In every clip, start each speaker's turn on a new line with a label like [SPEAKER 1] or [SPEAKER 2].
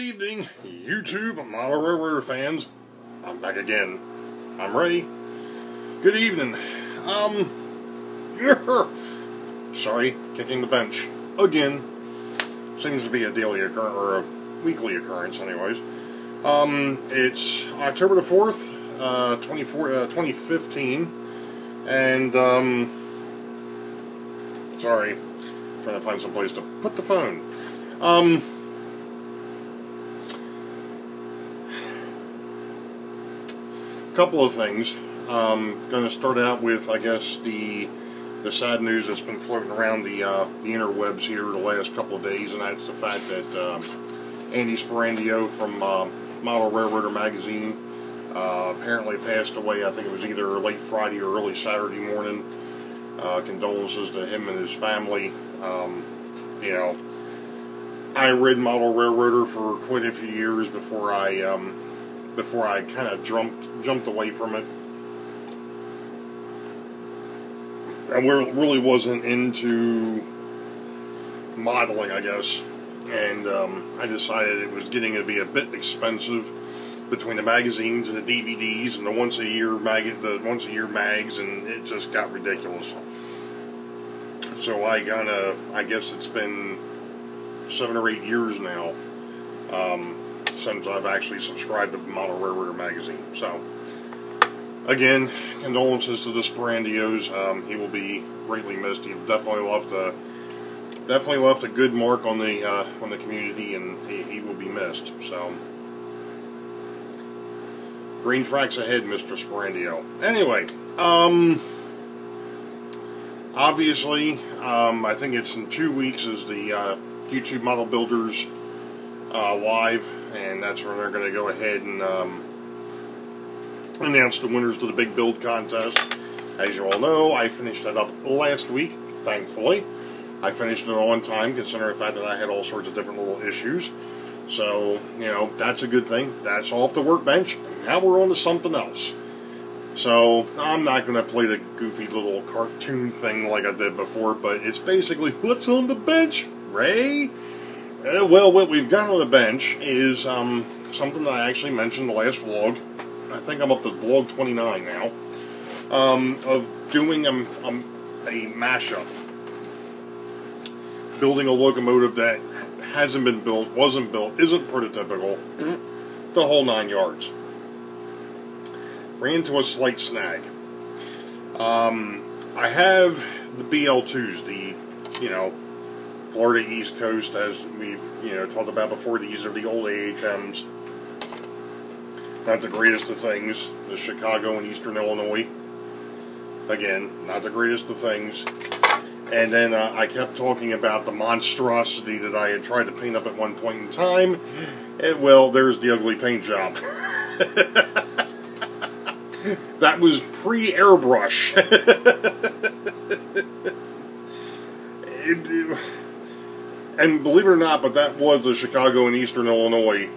[SPEAKER 1] evening, YouTube Model Railroader fans. I'm back again. I'm ready. Good evening. Sorry, kicking the bench again. Seems to be a daily occurrence, or a weekly occurrence, anyways. It's October the 4th, 2015, and sorry, trying to find some place to put the phone. Couple of things. Going to start out with, I guess, the sad news that's been floating around the interwebs here the last couple of days, and that's the fact that Andy from Model Railroader magazine apparently passed away. I think it was either late Friday or early Saturday morning. Condolences to him and his family. You know, I read Model Railroader for quite a few years before I kind of jumped away from it. I really wasn't into modeling, I guess, and I decided it was getting to be a bit expensive between the magazines and the DVDs and the once a year mags, and it just got ridiculous. So I guess it's been 7 or 8 years now since I've actually subscribed to Model Railroader magazine. So again, condolences to the Sporandios. He will be greatly missed. He definitely left a good mark on the community, and he will be missed. So green tracks ahead, Mr. Sporandio. Anyway, obviously, I think it's in 2 weeks is the YouTube Model Builders live, and that's when they're going to go ahead and announce the winners to the big build contest. As you all know, I finished that up last week, thankfully. I finished it on time, considering the fact that I had all sorts of different little issues. So, you know, that's a good thing. That's off the workbench. Now we're on to something else. So, I'm not going to play the goofy little cartoon thing like I did before, but it's basically, what's on the bench, Ray? Well, what we've got on the bench is something that I actually mentioned in the last vlog. I think I'm up to vlog 29 now, of doing a mashup. Building a locomotive that hasn't been built, wasn't built, isn't prototypical, the whole 9 yards. Ran into a slight snag. I have the BL2s, the, Florida East Coast, as we've, talked about before. These are the old AHMs. Not the greatest of things. The Chicago and Eastern Illinois. Again, not the greatest of things. And then I kept talking about the monstrosity that I had tried to paint up at one point in time. And, well, there's the ugly paint job. That was pre-airbrush. And believe it or not, but that was the Chicago and Eastern Illinois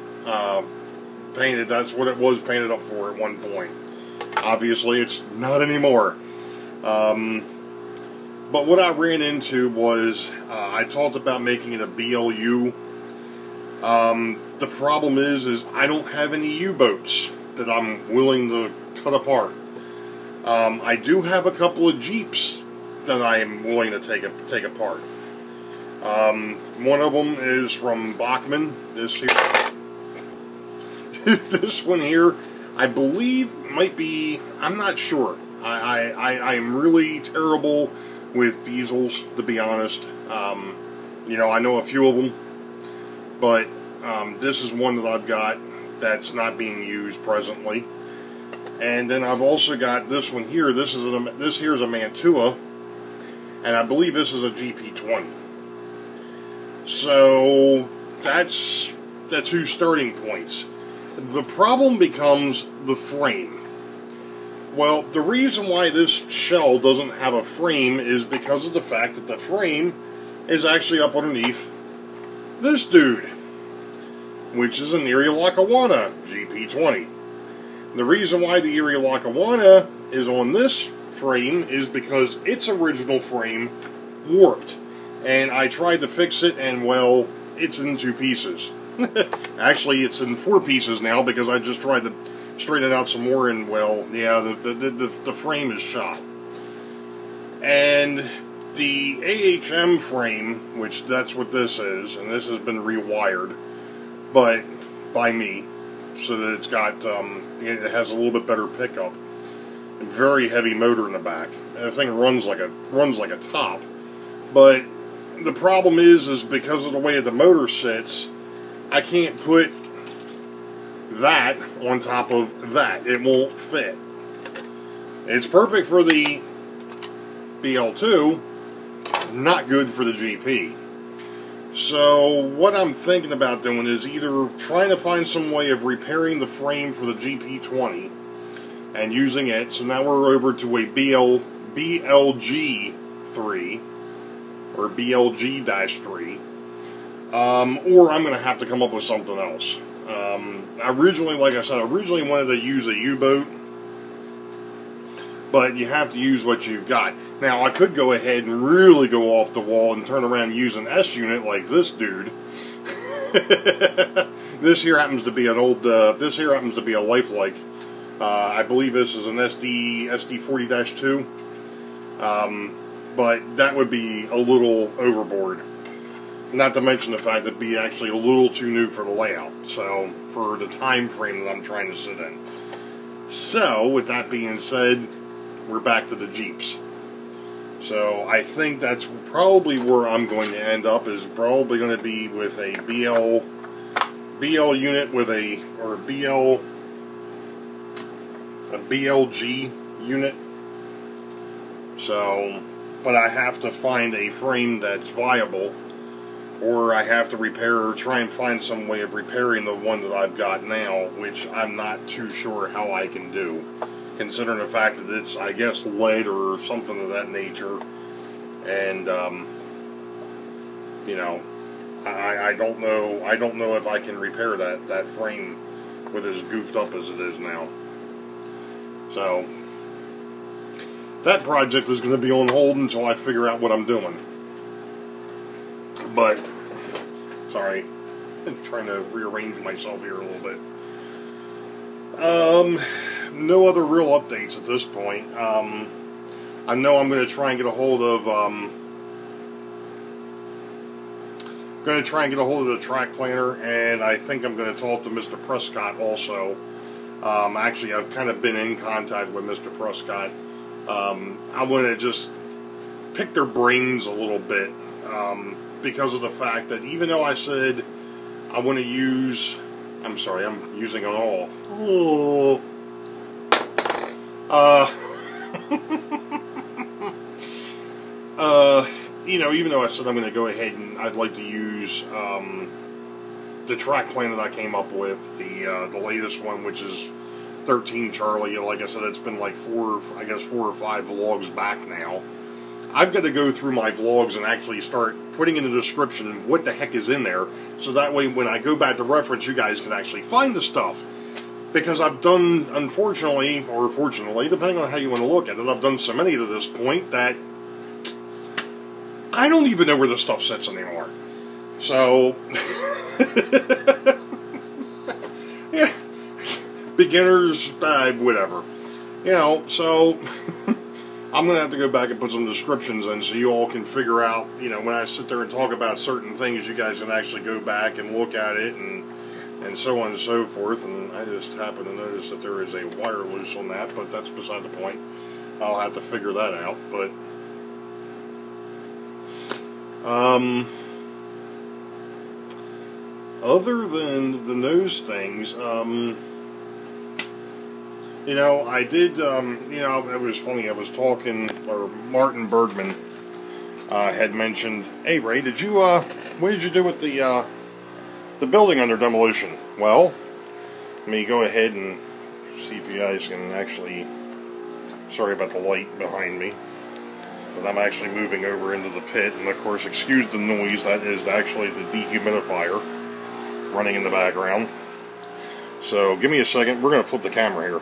[SPEAKER 1] painted. That's what it was painted up for at one point. Obviously, it's not anymore. But what I ran into was, I talked about making it a BLU. The problem is I don't have any U-boats that I'm willing to cut apart. I do have a couple of Jeeps that I am willing to take apart. One of them is from Bachman. This here, this one here, I believe might be. I'm not sure. I am really terrible with diesels, to be honest. I know a few of them, but this is one that I've got that's not being used presently. And then I've also got this one here. This here is a Mantua, and I believe this is a GP20. So that's 2 starting points. The problem becomes the frame. Well, the reason why this shell doesn't have a frame is because of the fact that the frame is actually up underneath this dude, which is an Erie Lackawanna GP20. The reason why the Erie Lackawanna is on this frame is because its original frame warped. And I tried to fix it, and, well, it's in 2 pieces. Actually, it's in 4 pieces now because I just tried to straighten it out some more, and, well, yeah, the frame is shot. And the AHM frame, which that's what this is, and this has been rewired, but by me, so that it's got, it has a little bit better pickup. A very heavy motor in the back. And the thing runs like a top. But the problem is because of the way the motor sits, I can't put that on top of that. It won't fit. It's perfect for the BL2. It's not good for the GP. So what I'm thinking about doing is either trying to find some way of repairing the frame for the GP20 and using it. So now we're over to a BLG3 or BLG-3. Or I'm going to have to come up with something else. Originally, like I said, I originally wanted to use a U-boat, but you have to use what you've got. Now, I could go ahead and really go off the wall and turn around and use an S-unit like this dude. This here happens to be an old, this here happens to be a lifelike. I believe this is an SD40-2. But that would be a little overboard. Not to mention the fact that it'd be actually a little too new for the layout. So, for the time frame that I'm trying to sit in. So, with that being said, we're back to the Jeeps. So, I think that's probably where I'm going to end up, is probably going to be with a BL unit with a BLG unit. So, but I have to find a frame that's viable, or I have to repair or try and find some way of repairing the one that I've got now, which I'm not too sure how I can do, considering the fact that it's, I guess, lead or something of that nature. And you know, I don't know if I can repair that frame with as goofed up as it is now. So that project is going to be on hold until I figure out what I'm doing. But, sorry, I'm trying to rearrange myself here a little bit. No other real updates at this point. I know I'm going to try and get a hold of, the track planner, and I think I'm going to talk to Mr. Prescott also. Actually, I've kind of been in contact with Mr. Prescott. I want to just pick their brains a little bit, because of the fact that even though I said I want to use, I'm sorry, I'm using it all. You know, even though I said I'm going to go ahead and I'd like to use the track plan that I came up with, the latest one, which is 13 Charlie. Like I said, it's been like 4 or 5 vlogs back now. I've got to go through my vlogs and actually start putting in the description what the heck is in there, so that way when I go back to reference, you guys can actually find the stuff. Because I've done, unfortunately, or fortunately, depending on how you want to look at it, I've done so many to this point that I don't even know where the stuff sits anymore. So, yeah, beginners, whatever. You know, so I'm going to have to go back and put some descriptions in so you all can figure out, you know, when I sit there and talk about certain things, you guys can actually go back and look at it and so on and so forth. And I just happen to notice that there is a wire loose on that, but that's beside the point. I'll have to figure that out, but other than those things, you know, I did, you know, it was funny, I was talking, or Martin Bergman had mentioned, hey Ray, did you, what did you do with the building under demolition? Well, let me go ahead and see if you guys can actually, sorry about the light behind me, but I'm actually moving over into the pit, and of course, excuse the noise, that is actually the dehumidifier running in the background. So, give me a second, we're going to flip the camera here.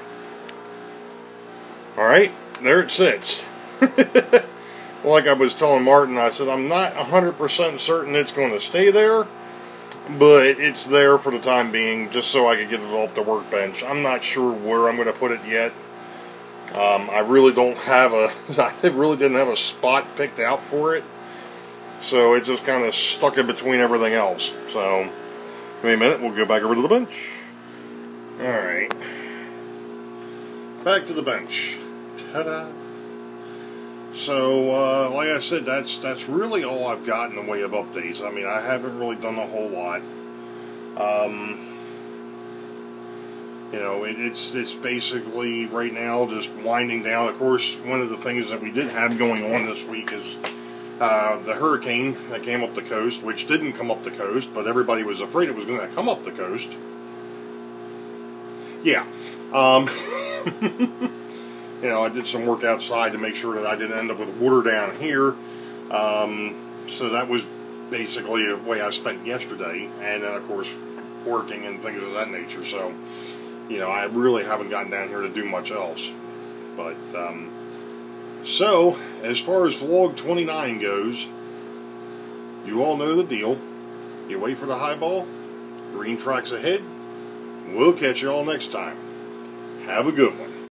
[SPEAKER 1] Alright, there it sits. Like I was telling Martin, I said, I'm not 100% certain it's going to stay there, but it's there for the time being, just so I can get it off the workbench. I'm not sure where I'm going to put it yet. I really don't have I really didn't have a spot picked out for it, so it's just kind of stuck in between everything else. So, give me a minute, we'll go back over to the bench. Alright. Back to the bench. Ta-da! So, like I said, that's really all I've got in the way of updates. I mean, I haven't really done a whole lot. You know, it's basically right now just winding down. Of course, one of the things that we did have going on this week is the hurricane that came up the coast, which didn't come up the coast, but everybody was afraid it was going to come up the coast. Yeah. You know, I did some work outside to make sure that I didn't end up with water down here. So that was basically the way I spent yesterday. And then, of course, working and things of that nature. So, you know, I really haven't gotten down here to do much else. But, so, as far as vlog 29 goes, you all know the deal. You wait for the highball. Green tracks ahead. We'll catch you all next time. Have a good one.